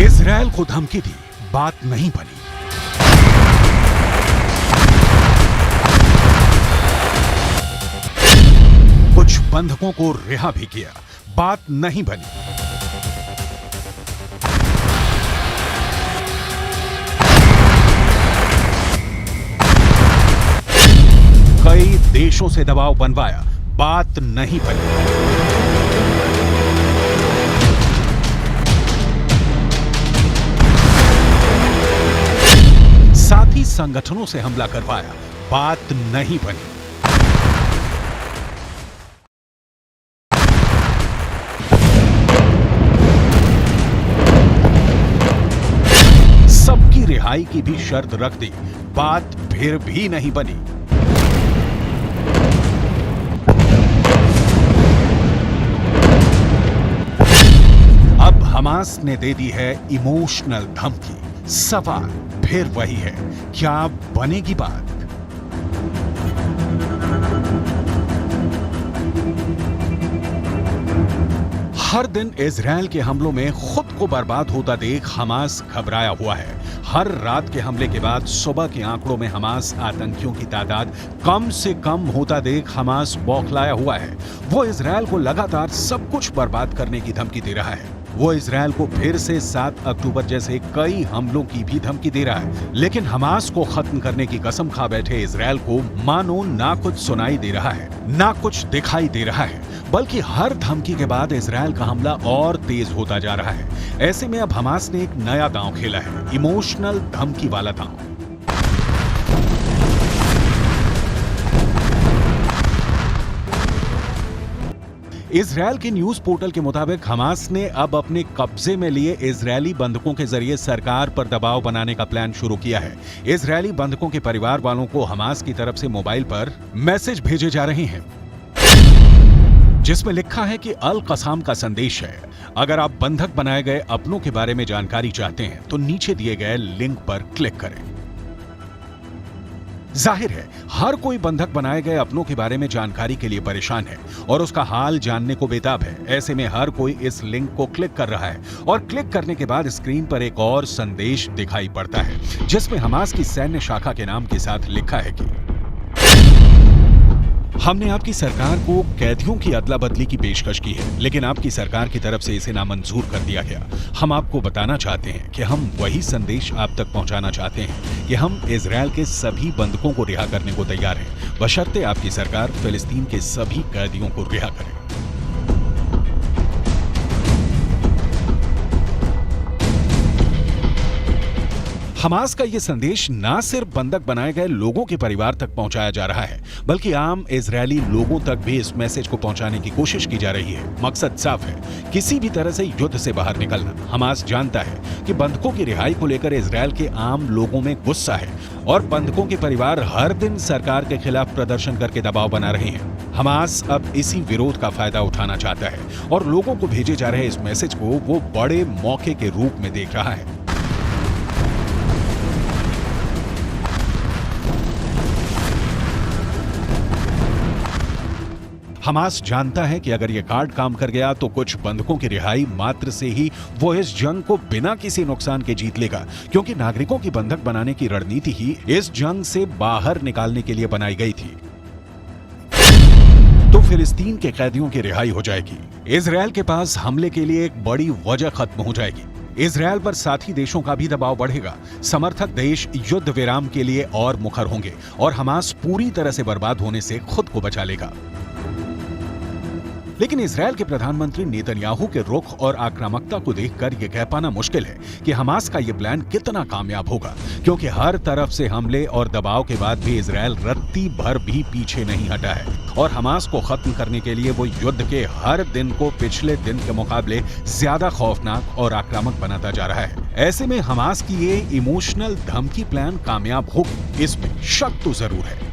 Israel को धमकी दी, बात नहीं बनी। कुछ बंधकों को रिहा भी किया, बात नहीं बनी। कई देशों से दबाव बनवाया, बात नहीं बनी। साथी संगठनों से हमला करवाया, बात नहीं बनी। सबकी रिहाई की भी शर्त रख दी, बात फिर भी नहीं बनी। अब हमास ने दे दी है इमोशनल धमकी। सवाल फिर वही है, क्या बनेगी बात? हर दिन इजरायल के हमलों में खुद को बर्बाद होता देख हमास घबराया हुआ है। हर रात के हमले के बाद सुबह के आंकड़ों में हमास आतंकियों की तादाद कम से कम होता देख हमास बौखलाया हुआ है। वो इजरायल को लगातार सब कुछ बर्बाद करने की धमकी दे रहा है। वो इजरायल को फिर से 7 अक्टूबर जैसे कई हमलों की भी धमकी दे रहा है। लेकिन हमास को खत्म करने की कसम खा बैठे इजरायल को मानो ना कुछ सुनाई दे रहा है, ना कुछ दिखाई दे रहा है, बल्कि हर धमकी के बाद इजरायल का हमला और तेज होता जा रहा है। ऐसे में अब हमास ने एक नया दांव खेला है, इमोशनल धमकी वाला दांव। इजरायल के न्यूज पोर्टल के मुताबिक हमास ने अब अपने कब्जे में लिए इजरायली बंधकों के जरिए सरकार पर दबाव बनाने का प्लान शुरू किया है। इजरायली बंधकों के परिवार वालों को हमास की तरफ से मोबाइल पर मैसेज भेजे जा रहे हैं, जिसमें लिखा है कि अल कसाम का संदेश है। अगर आप बंधक बनाए गए अपनों के बारे में जानकारी चाहते हैं तो नीचे दिए गए लिंक पर क्लिक करें। जाहिर है हर कोई बंधक बनाए गए अपनों के बारे में जानकारी के लिए परेशान है और उसका हाल जानने को बेताब है। ऐसे में हर कोई इस लिंक को क्लिक कर रहा है और क्लिक करने के बाद स्क्रीन पर एक और संदेश दिखाई पड़ता है, जिसमें हमास की सैन्य शाखा के नाम के साथ लिखा है कि हमने आपकी सरकार को कैदियों की अदला बदली की पेशकश की है, लेकिन आपकी सरकार की तरफ से इसे नामंजूर कर दिया गया। हम आपको बताना चाहते हैं कि हम वही संदेश आप तक पहुंचाना चाहते हैं कि हम इजरायल के सभी बंधकों को रिहा करने को तैयार हैं, बशर्ते आपकी सरकार फिलिस्तीन के सभी कैदियों को रिहा करे। हमास का यह संदेश ना सिर्फ बंधक बनाए गए लोगों के परिवार तक पहुंचाया जा रहा है, बल्कि आम इजरायली लोगों तक भी इस मैसेज को पहुंचाने की कोशिश की जा रही है। मकसद साफ है, किसी भी तरह से युद्ध से बाहर निकलना। हमास जानता है कि बंधकों की रिहाई को लेकर इजरायल के आम लोगों में गुस्सा है और बंधकों के परिवार हर दिन सरकार के खिलाफ प्रदर्शन करके दबाव बना रहे हैं। हमास अब इसी विरोध का फायदा उठाना चाहता है और लोगों को भेजे जा रहे इस मैसेज को वो बड़े मौके के रूप में देख रहा है। हमास जानता है कि अगर यह कार्ड काम कर गया तो कुछ बंधकों की रिहाई मात्र से ही वो इस जंग को बिना किसी नुकसान के जीत लेगा, क्योंकि नागरिकों की बंधक बनाने की रणनीति ही इस जंग से बाहर निकालने के लिए बनाई गई थी। तो फिलिस्तीन के कैदियों की रिहाई हो जाएगी, इजरायल के पास हमले के लिए एक बड़ी वजह खत्म हो जाएगी, इजरायल पर साथी देशों का भी दबाव बढ़ेगा, समर्थक देश युद्ध विराम के लिए और मुखर होंगे और हमास पूरी तरह से बर्बाद होने से खुद को बचा लेगा। लेकिन इजरायल के प्रधानमंत्री नेतन्याहू के रुख और आक्रामकता को देखकर यह कह पाना मुश्किल है कि हमास का यह प्लान कितना कामयाब होगा, क्योंकि हर तरफ से हमले और दबाव के बाद भी इजरायल रत्ती भर भी पीछे नहीं हटा है और हमास को खत्म करने के लिए वो युद्ध के हर दिन को पिछले दिन के मुकाबले ज्यादा खौफनाक और आक्रामक बनाता जा रहा है। ऐसे में हमास की ये इमोशनल धमकी प्लान कामयाब होगी, इसमें शक तो जरूर है।